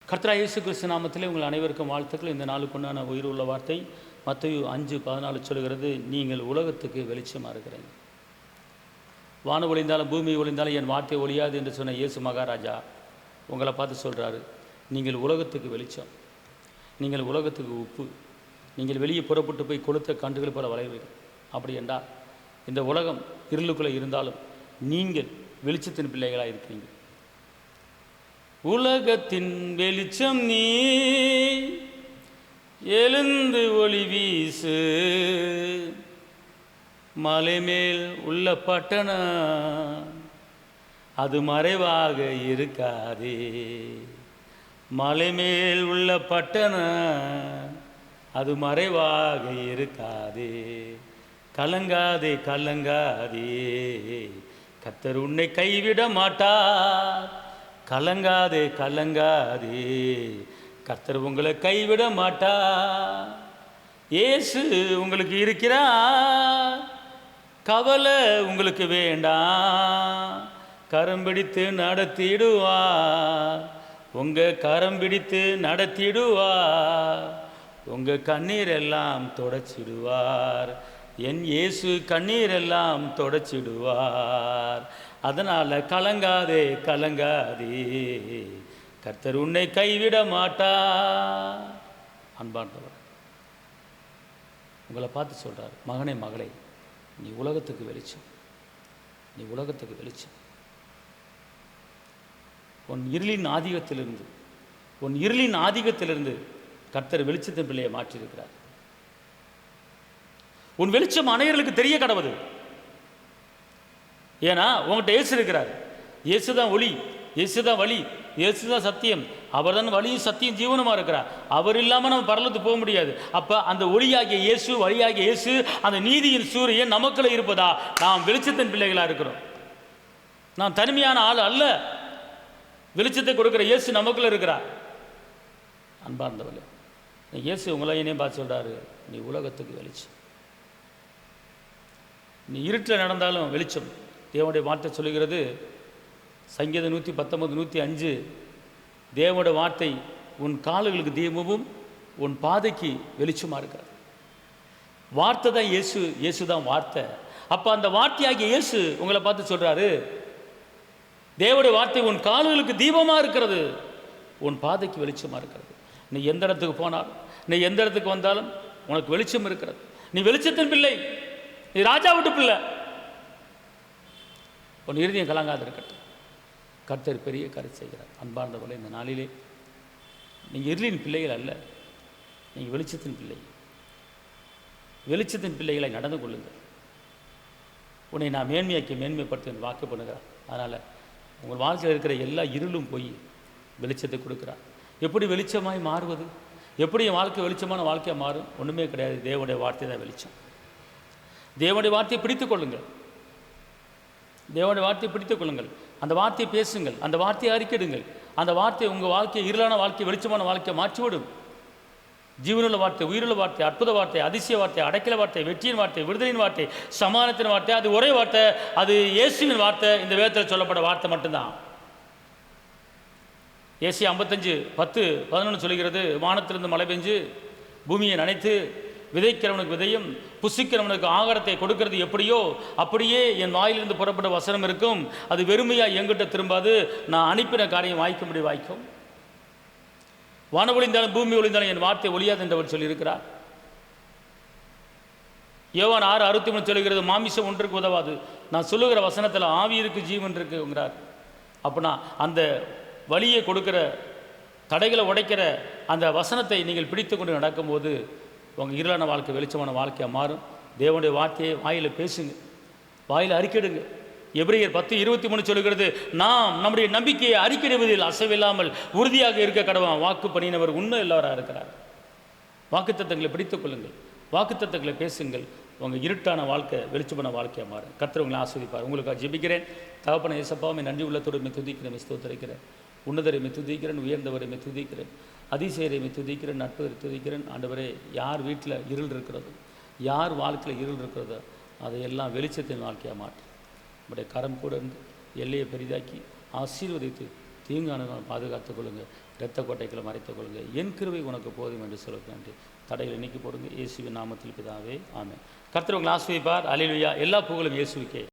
கர்த்தராகிய இயேசு கிறிஸ்து நாமத்திலே உங்கள் அனைவருக்கும் வாழ்த்துக்கள். இந்த நாளுக்குண்டான உயிர் உள்ள வார்த்தை மத்தேயு 5:14 சொல்கிறது, நீங்கள் உலகத்துக்கு வெளிச்சமாக இருக்கிறீங்க. வானம் ஒளிந்தாலும் பூமி ஒளிந்தாலும் என் வார்த்தை ஒளியாது என்று சொன்ன இயேசு மகாராஜா உங்களை பார்த்து சொல்கிறாரு, நீங்கள் உலகத்துக்கு வெளிச்சம், நீங்கள் உலகத்துக்கு உப்பு, நீங்கள் வெளியே புறப்பட்டு போய் கொளுத்த கன்றுகள் போல வளைவீர்கள். அப்படி என்றால் இந்த உலகம் இருளுக்குள்ளே இருந்தாலும் நீங்கள் வெளிச்சத்தின் பிள்ளைகளாக இருக்கிறீங்க. உலகத்தின் வெளிச்சம் நீ, எழுந்து ஒளி வீசு, மலை மேல் உள்ள பட்டணம் அது மறைவாக இருக்காதே. மலை மேல் உள்ள பட்டணம் அது மறைவாக இருக்காதே. கலங்காதே கலங்காதே, கர்த்தர் உன்னை கைவிட மாட்டார். கலங்காதே கலங்காதே, கர்த்தர் உங்களை கைவிட மாட்டார். இயேசு உங்களுக்கு இருக்கிறார், கவலை உங்களுக்கு வேண்டாம். கரம் பிடித்து நடத்திடுவார், உங்கள் கரம் பிடித்து நடத்திடுவார். உங்கள் கண்ணீர் எல்லாம் தொடச்சிடுவார். என் இயேசு கண்ணீர் எல்லாம் தொடச்சிடுவார். அதனால் கலங்காதே கலங்காதே, கர்த்தர் உன்னை கைவிட மாட்டார். அன்பானவர் உங்களை பார்த்து சொல்கிறார், மகனே மகளே, நீ உலகத்துக்கு வெளிச்சம், நீ உலகத்துக்கு வெளிச்சம். உன் இருளின் ஆதிக்கத்திலிருந்து கர்த்தர் வெளிச்சத்தின் பிள்ளையை மாற்றியிருக்கிறார். உன் வெளிச்சம் அனைவர்களுக்கு தெரிய கடவுது. ஏன்னா உங்கள்கிட்ட இயேசு இருக்கிறார். இயேசு தான் ஒளி, இயேசு தான் வழி, இயேசு தான் சத்தியம். அவர் தான் வழியும் சத்தியம் ஜீவனமாக இருக்கிறார். அவர் இல்லாமல் நம்ம பரலோகத்துக்கு போக முடியாது. அப்போ அந்த ஒளியாகிய இயேசு, வழியாகிய இயேசு, அந்த நீதியின் சூரியன் நமக்குள்ள இருப்பதா நாம் வெளிச்சத்தின் பிள்ளைகளாக இருக்கிறோம். நான் தனிமையான ஆள் அல்ல, வெளிச்சத்தை கொடுக்குற இயேசு நமக்குள்ள இருக்கிறார். அன்பார்ந்தவர்களே, இயேசு உங்களை என்னையும் பார்த்து சொல்கிறாரு, நீ உலகத்துக்கு வெளிச்சம். நீ இருட்டில் நடந்தாலும் வெளிச்சம். தேவனுடைய வார்த்தை சொல்லுகிறது, சங்கீதம் 119, 105, தேவனுடைய வார்த்தை உன் கால்களுக்கு தீபமும் உன் பாதைக்கு வெளிச்சமாக இருக்கிறது. வார்த்தை தான் இயேசு, இயேசு தான் வார்த்தை. அப்போ அந்த வார்த்தையாகிய இயேசு உங்களை பார்த்து சொல்கிறாரு, தேவனுடைய வார்த்தை உன் கால்களுக்கு தீபமாக இருக்கிறது, உன் பாதைக்கு வெளிச்சமாக இருக்கிறது. நீ எந்த இடத்துக்கு போனாலும், நீ எந்த இடத்துக்கு வந்தாலும் உனக்கு வெளிச்சம் இருக்கிறது. நீ வெளிச்சத்தின் பிள்ளை, நீ ராஜா விட்டு பிள்ளை. உன் இருதயம் கலங்காது இருக்கட்டும், கர்த்தர் பெரிய காரியம் செய்கிறார். அன்பார்ந்தவர்களே, இந்த நாளிலே நீங்கள் இருளின் பிள்ளைகள் அல்ல, நீங்கள் வெளிச்சத்தின் பிள்ளை. வெளிச்சத்தின் பிள்ளைகளை நடந்து கொள்ளுங்கள். உன்னை நான் மேன்மைப்படுத்த வாக்கு பண்ணுகிறார். அதனால் உங்கள் வாழ்க்கையில் இருக்கிற எல்லா இருளும் போய் வெளிச்சத்தை கொடுக்குறார். எப்படி வெளிச்சமாய் மாறுவது? எப்படி என் வாழ்க்கை வெளிச்சமான வாழ்க்கையாக மாறும்? ஒன்றுமே கிடையாது, தேவனுடைய வார்த்தை தான் வெளிச்சம். தேவனுடைய வார்த்தையை பிடித்துக் கொள்ளுங்கள், தேவனுடைய வார்த்தையை பிடித்துக் கொள்ளுங்கள். அந்த வார்த்தையை பேசுங்கள், அந்த வார்த்தையை அறிக்கையிடுங்கள். அந்த வார்த்தை உங்கள் வாழ்க்கையை, இருளான வாழ்க்கை வெளிச்சமான வாழ்க்கையை மாற்றிவிடும். ஜீவனுள்ள வார்த்தை, உயிருள்ள வார்த்தை, அற்புத வார்த்தை, அதிசய வார்த்தை, அடைக்கல வார்த்தை, வெற்றியின் வார்த்தை, விடுதலின் வார்த்தை, சமாதானத்தின் வார்த்தை, அது ஒரே வார்த்தை, அது இயேசுவின் வார்த்தை. இந்த வேதத்தில் சொல்லப்பட்ட வார்த்தை மட்டும்தான். ஏசாயா 55:10-11 சொல்கிறது, வானத்திலிருந்து மழை பெஞ்சு பூமியை நனைத்து விதைக்கிறவனுக்கு விதையும் புசிக்கிறவனுக்கு ஆகாரத்தை கொடுக்கிறது எப்படியோ அப்படியே என் வாயிலிருந்து புறப்பட்ட வசனம் இருக்கும். அது வெறுமையாக எங்கிட்ட திரும்பாது, நான் அனுப்பின காரியம் வாய்க்கும்படி வாய்க்கும். வானம் ஒளிந்தாலும் பூமி ஒளிந்தாலும் என் வார்த்தை ஒளியாது என்றவர் சொல்லியிருக்கிறார். யோவான் 6:63 சொல்லுகிறது, மாமிசம் ஒன்றுக்கு உதவாது, நான் சொல்லுகிற வசனத்தில் ஆவி இருக்கு, ஜீவன் இருக்குங்கிறார். அப்படின்னா அந்த வழியை கொடுக்கிற, தடைகளை உடைக்கிற அந்த வசனத்தை நீங்கள் பிடித்து கொண்டு நடக்கும்போது உங்கள் இருளான வாழ்க்கை வெளிச்சமான வாழ்க்கையாக மாறும். தேவனுடைய வார்த்தையை வாயில் பேசுங்க, வாயில் அறிக்கையிடுங்க. எபிரேயர் 10:23 சொல்லுகிறது, நாம் நம்முடைய நம்பிக்கையை அறிக்கையிடுவதில் அசைவில்லாமல் உறுதியாக இருக்க கடவுள் வாக்கு பண்ணினவர் உண்மை எல்லாராக இருக்கிறார். வாக்குத்தத்தங்களை பிடித்துக் கொள்ளுங்கள், வாக்குத்தத்தங்களை பேசுங்கள். உங்கள் இருட்டான வாழ்க்கை வெளிச்சமான வாழ்க்கையாக மாறும். கர்த்தர் உங்களை ஆஸ்வதிப்பார். உங்களுக்கு ஜெபிக்கிறேன். தகப்பன இயேசப்பாவை நன்றி உள்ளத்தோடு துதிக்கிறேன், ஸ்தோத்திரிக்கிறேன். உன்னதரை துதிக்கிறேன், உயர்ந்தவரை துதிக்கிறேன், அதிசயரை துதிக்கிறேன், நட்பரை துதிக்கிறேன். ஆண்டவரே, யார் வீட்டில் இருள் இருக்கிறதோ, யார் வாழ்க்கையில் இருள் இருக்கிறதோ, அதையெல்லாம் வெளிச்சத்தின் வாழ்க்கையாக மாற்றி உடைய கரம் கூட இருந்து எல்லையை பெரிதாக்கி ஆசீர்வதித்து தீங்கான பாதுகாத்துக் கொள்ளுங்கள். இரத்த கோட்டைகளை மறைத்துக் கொள்ளுங்க. என் கிருபை உனக்கு போதும் என்று சொல்லுங்க. தடைகளை நீக்கி போடுங்க. இயேசுவின் நாமத்தில் பிதாவே, ஆமென். கர்த்தர் உங்களை ஆசீர்வதிப்பார். அல்லேலூயா. எல்லா புகழும் இயேசுவுக்கே.